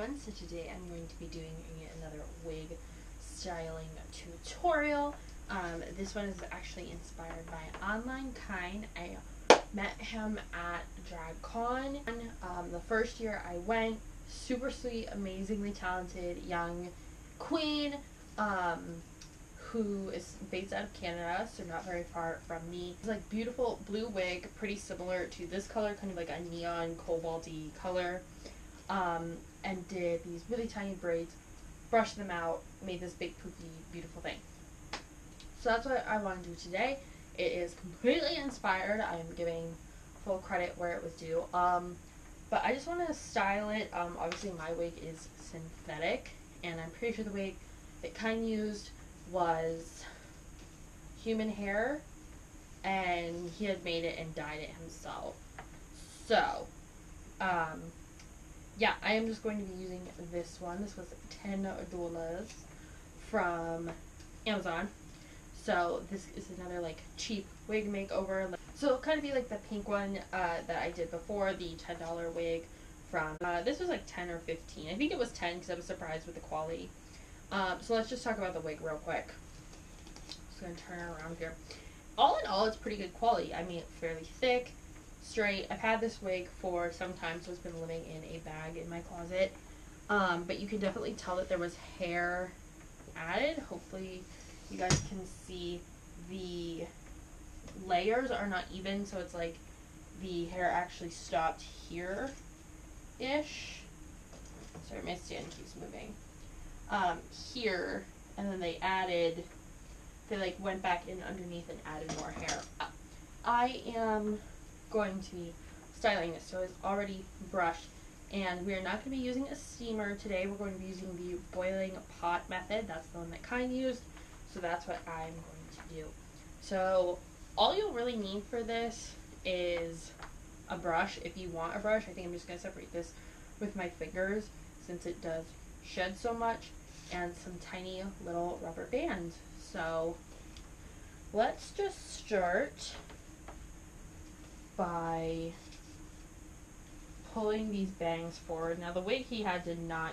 everyone, so today I'm going to be doing another wig styling tutorial. This one is actually inspired by online kind. I met him at DragCon. The first year I went, super sweet, amazingly talented young queen who is based out of Canada, so not very far from me. It's like beautiful blue wig, pretty similar to this color, kind of like a neon cobalty color. And did these really tiny braids, brushed them out, made this big poofy beautiful thing. So that's what I want to do today. It is completely inspired. I am giving full credit where it was due. But I just want to style it. Obviously my wig is synthetic, and I'm pretty sure the wig that Kind used was human hair, and he had made it and dyed it himself. So, yeah, I am just going to be using this one. This was $10 from Amazon. So this is another like cheap wig makeover. So it'll kind of be like the pink one that I did before, the $10 wig from, this was like 10 or 15. I think it was 10 because I was surprised with the quality. So let's just talk about the wig real quick. Just going to turn it around here. All in all, it's pretty good quality. I mean, it's fairly thick, straight. I've had this wig for some time, so it's been living in a bag in my closet. But you can definitely tell that there was hair added. Hopefully you guys can see the layers are not even, so it's like the hair actually stopped here-ish. Sorry, my stand keeps moving. Here, and then they like went back in underneath and added more hair. I am going to be styling this, so it's already brushed, and we're not going to be using a steamer today. We're going to be using the boiling pot method. That's the one that Kind used, so that's what I'm going to do. So all you'll really need for this is a brush. If you want a brush, I think I'm just going to separate this with my fingers since it does shed so much, and some tiny little rubber bands. So let's just start by pulling these bangs forward. Now the wig he had did not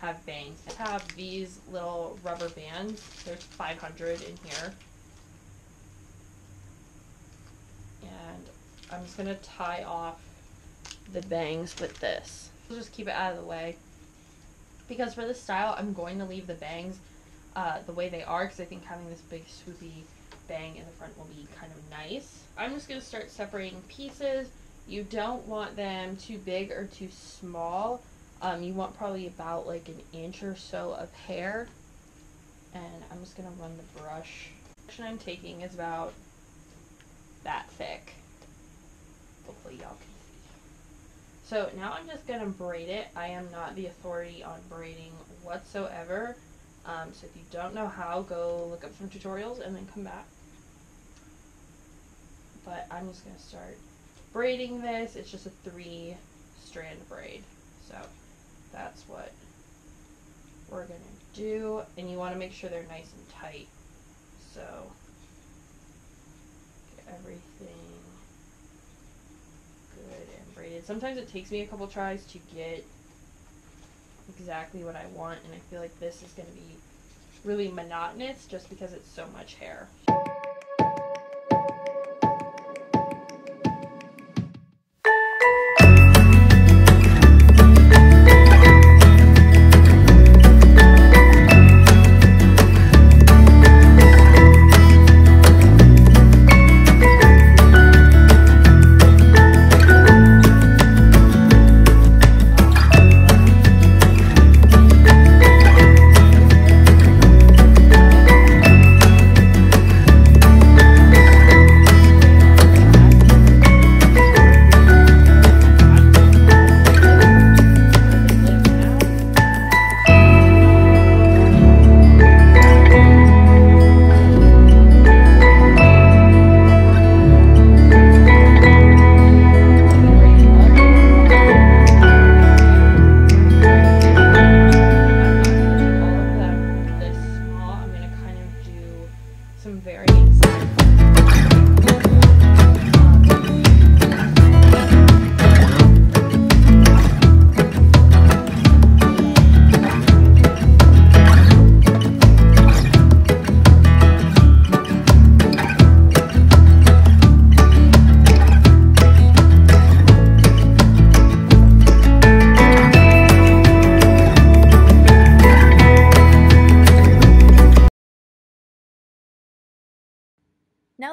have bangs. I have these little rubber bands. There's 500 in here. And I'm just going to tie off the bangs with this. We'll just keep it out of the way, because for this style I'm going to leave the bangs the way they are, because I think having this big swoopy bang in the front will be kind of nice. I'm just going to start separating pieces. You don't want them too big or too small. You want probably about like an inch or so of hair. And I'm just going to run the brush. The section I'm taking is about that thick. Hopefully y'all can see. So now I'm just going to braid it. I am not the authority on braiding whatsoever. So if you don't know how, go look up some tutorials and then come back. But I'm just going to start braiding this. It's just a 3-strand braid. So that's what we're going to do. And you want to make sure they're nice and tight. So get everything good and braided. Sometimes it takes me a couple tries to get exactly what I want, and I feel like this is going to be really monotonous just because it's so much hair.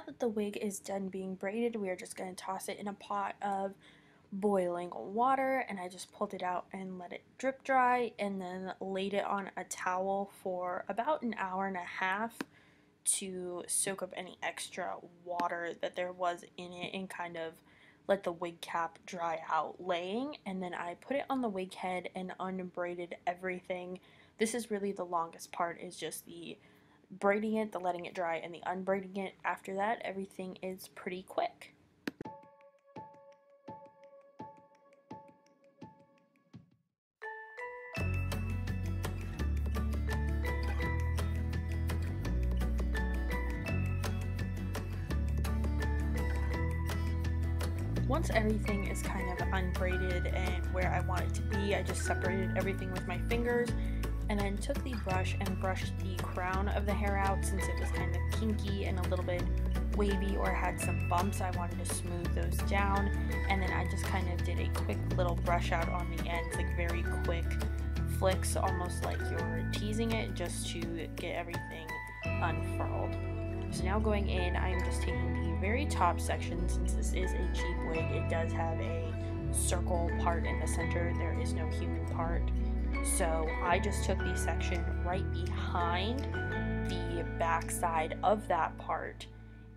now that the wig is done being braided, we are just going to toss it in a pot of boiling water, and I just pulled it out and let it drip dry, and then laid it on a towel for about an hour and a half to soak up any extra water that there was in it and kind of let the wig cap dry out laying. And then I put it on the wig head and unbraided everything. This is really the longest part, is just the braiding it, the letting it dry, and the unbraiding it. After that, everything is pretty quick. Once everything is kind of unbraided and where I want it to be, I just separated everything with my fingers and then took the brush and brushed the crown of the hair out since it was kind of kinky and a little bit wavy or had some bumps. I wanted to smooth those down, and then I just kind of did a quick little brush out on the ends, like very quick flicks, almost like you're teasing it, just to get everything unfurled. So now going in, I'm just taking the very top section. Since this is a cheap wig, it does have a circle part in the center. There is no human part. So I just took the section right behind the back side of that part,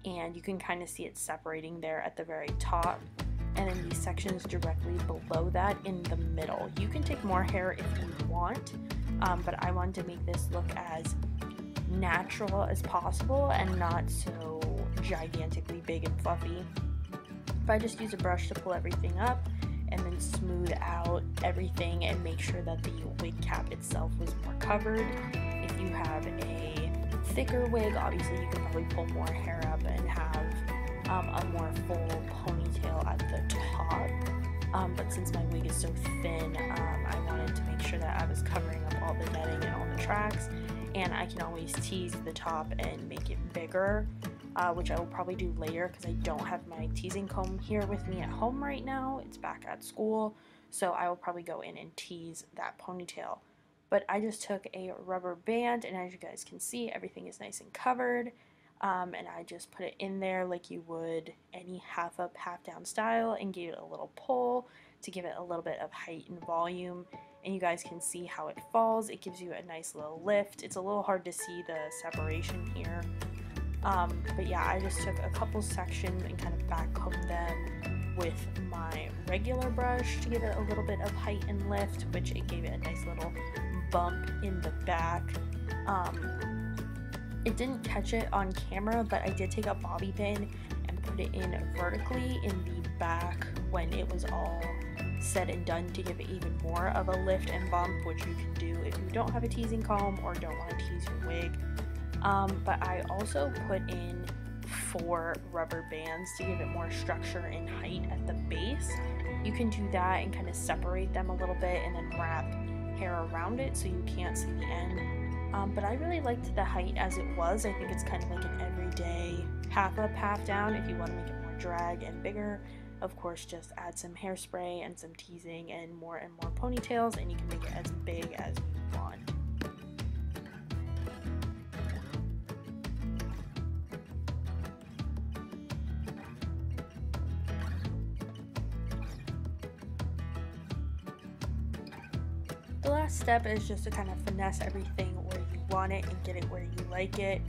and you can kind of see it separating there at the very top. And then these sections directly below that in the middle. You can take more hair if you want, but I wanted to make this look as natural as possible and not so gigantically big and fluffy. But I just use a brush to pull everything up and then smooth out everything and make sure that the wig cap itself was more covered. If you have a thicker wig, obviously you can probably pull more hair up and have a more full ponytail at the top. But since my wig is so thin, I wanted to make sure that I was covering up all the netting and all the tracks. And I can always tease the top and make it bigger, which I will probably do later because I don't have my teasing comb here with me at home right now. It's back at school, so I will probably go in and tease that ponytail. But I just took a rubber band, and as you guys can see, everything is nice and covered. And I just put it in there like you would any half up, half down style, and gave it a little pull to give it a little bit of height and volume. And you guys can see how it falls. It gives you a nice little lift. It's a little hard to see the separation here. But yeah, I just took a couple sections and kind of backcombed them with my regular brush to give it a little bit of height and lift, which it gave it a nice little bump in the back. It didn't catch it on camera, but I did take a bobby pin and put it in vertically in the back when it was all said and done to give it even more of a lift and bump, which you can do if you don't have a teasing comb or don't want to tease your wig. But I also put in 4 rubber bands to give it more structure and height at the base. You can do that and kind of separate them a little bit and then wrap hair around it so you can't see the end. But I really liked the height as it was. I think it's kind of like an everyday half up, half down. If you want to make it more drag and bigger, of course, just add some hairspray and some teasing and more ponytails, and you can make it as big as you want. The last step is just to kind of finesse everything where you want it and get it where you like it.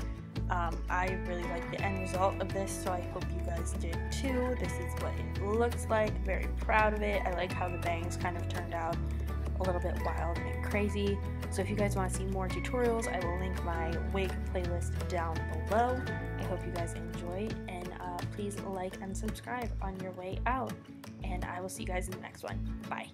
I really like the end result of this, so I hope you guys did too. This is what it looks like. Very proud of it. I like how the bangs kind of turned out a little bit wild and crazy. So if you guys want to see more tutorials, I will link my wig playlist down below. I hope you guys enjoyed, and please like and subscribe on your way out. And I will see you guys in the next one. Bye.